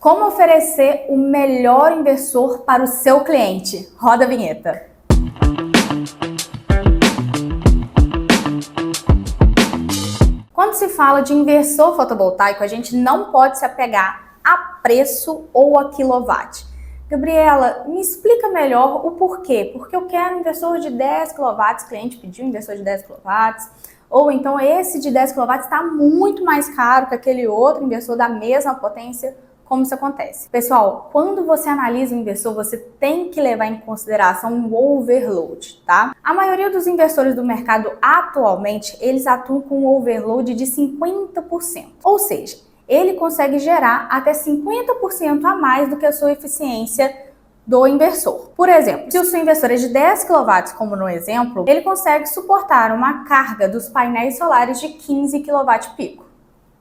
Como oferecer o melhor inversor para o seu cliente? Roda a vinheta. Quando se fala de inversor fotovoltaico, a gente não pode se apegar a preço ou a quilowatt. Gabriela, me explica melhor o porquê. Porque eu quero um inversor de 10 kW, o cliente pediu um inversor de 10 kW, ou então esse de 10 kW está muito mais caro que aquele outro inversor da mesma potência. Como isso acontece? Pessoal, quando você analisa um inversor, você tem que levar em consideração o overload, tá? A maioria dos inversores do mercado atualmente, eles atuam com um overload de 50%. Ou seja, ele consegue gerar até 50% a mais do que a sua eficiência do inversor. Por exemplo, se o seu inversor é de 10 kW, como no exemplo, ele consegue suportar uma carga dos painéis solares de 15 kW-pico.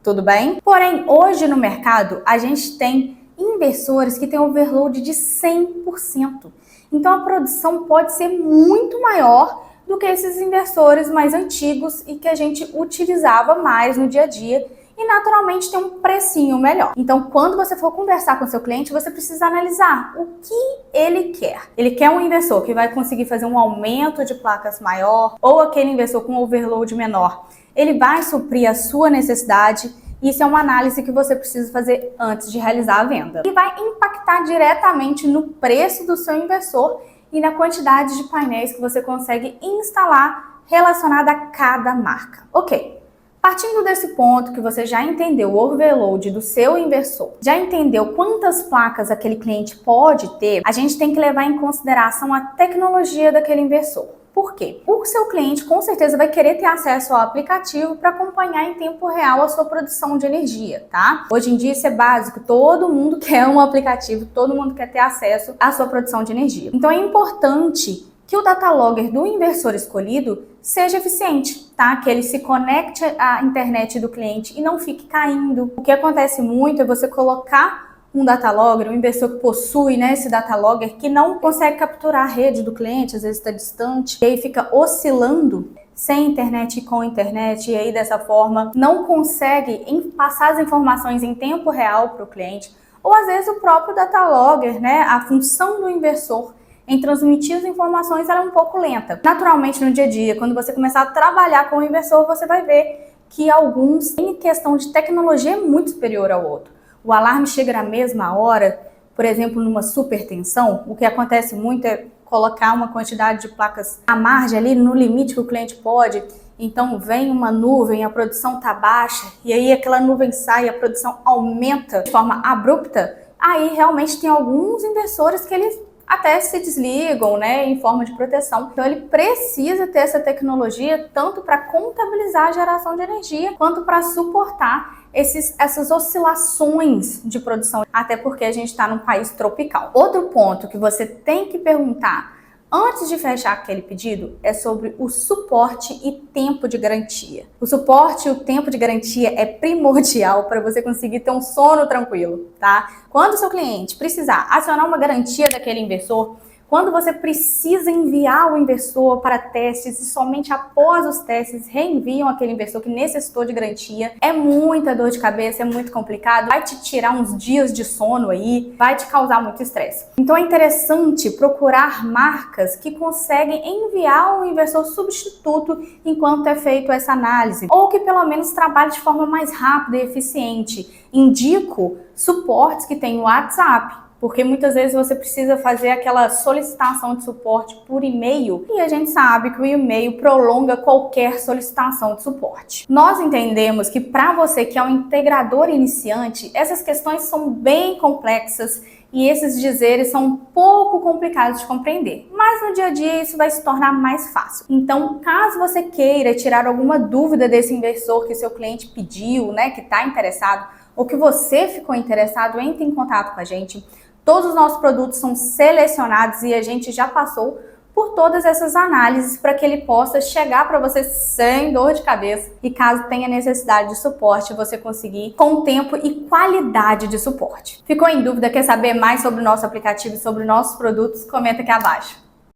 Tudo bem? Porém, hoje no mercado, a gente tem inversores que têm overload de 100%. Então, a produção pode ser muito maior do que esses inversores mais antigos e que a gente utilizava mais no dia a dia e, naturalmente, tem um precinho melhor. Então, quando você for conversar com seu cliente, você precisa analisar o que ele quer. Ele quer um inversor que vai conseguir fazer um aumento de placas maior ou aquele inversor com overload menor. Ele vai suprir a sua necessidade. Isso é uma análise que você precisa fazer antes de realizar a venda. E vai impactar diretamente no preço do seu inversor e na quantidade de painéis que você consegue instalar relacionada a cada marca. Ok. Partindo desse ponto que você já entendeu o overload do seu inversor, já entendeu quantas placas aquele cliente pode ter, a gente tem que levar em consideração a tecnologia daquele inversor. Por quê? O seu cliente com certeza vai querer ter acesso ao aplicativo para acompanhar em tempo real a sua produção de energia, tá? Hoje em dia isso é básico, todo mundo quer um aplicativo, todo mundo quer ter acesso à sua produção de energia. Então é importante que o data logger do inversor escolhido seja eficiente, tá? Que ele se conecte à internet do cliente e não fique caindo. O que acontece muito é você colocar um data logger, um inversor que possui, né, esse data logger, que não consegue capturar a rede do cliente, às vezes está distante, e aí fica oscilando sem internet e com internet, e aí dessa forma não consegue passar as informações em tempo real para o cliente, ou às vezes o próprio data logger, né, a função do inversor em transmitir as informações ela é um pouco lenta. Naturalmente, no dia a dia, quando você começar a trabalhar com o inversor, você vai ver que alguns, em questão de tecnologia, é muito superior ao outro. O alarme chega na mesma hora, por exemplo, numa supertensão, o que acontece muito é colocar uma quantidade de placas à margem ali, no limite que o cliente pode. Então vem uma nuvem, a produção está baixa, e aí aquela nuvem sai, a produção aumenta de forma abrupta. Aí realmente tem alguns inversores que eles até se desligam, né, em forma de proteção. Então ele precisa ter essa tecnologia tanto para contabilizar a geração de energia, quanto para suportar essas oscilações de produção, até porque a gente está num país tropical. Outro ponto que você tem que perguntar antes de fechar aquele pedido é sobre o suporte e tempo de garantia. O suporte e o tempo de garantia é primordial para você conseguir ter um sono tranquilo, tá? Quando o seu cliente precisar acionar uma garantia daquele inversor, quando você precisa enviar o inversor para testes e somente após os testes reenviam aquele inversor que necessitou de garantia, é muita dor de cabeça, é muito complicado, vai te tirar uns dias de sono aí, vai te causar muito estresse. Então é interessante procurar marcas que conseguem enviar o inversor substituto enquanto é feito essa análise, ou que pelo menos trabalhe de forma mais rápida e eficiente. Indico suportes que tem o WhatsApp, porque muitas vezes você precisa fazer aquela solicitação de suporte por e-mail e a gente sabe que o e-mail prolonga qualquer solicitação de suporte. Nós entendemos que para você que é um integrador iniciante, essas questões são bem complexas e esses dizeres são um pouco complicados de compreender, mas no dia a dia isso vai se tornar mais fácil. Então, caso você queira tirar alguma dúvida desse inversor que seu cliente pediu, né, que está interessado, ou que você ficou interessado, entre em contato com a gente. Todos os nossos produtos são selecionados e a gente já passou por todas essas análises para que ele possa chegar para você sem dor de cabeça e caso tenha necessidade de suporte, você conseguir com tempo e qualidade de suporte. Ficou em dúvida? Quer saber mais sobre o nosso aplicativo e sobre nossos produtos? Comenta aqui abaixo.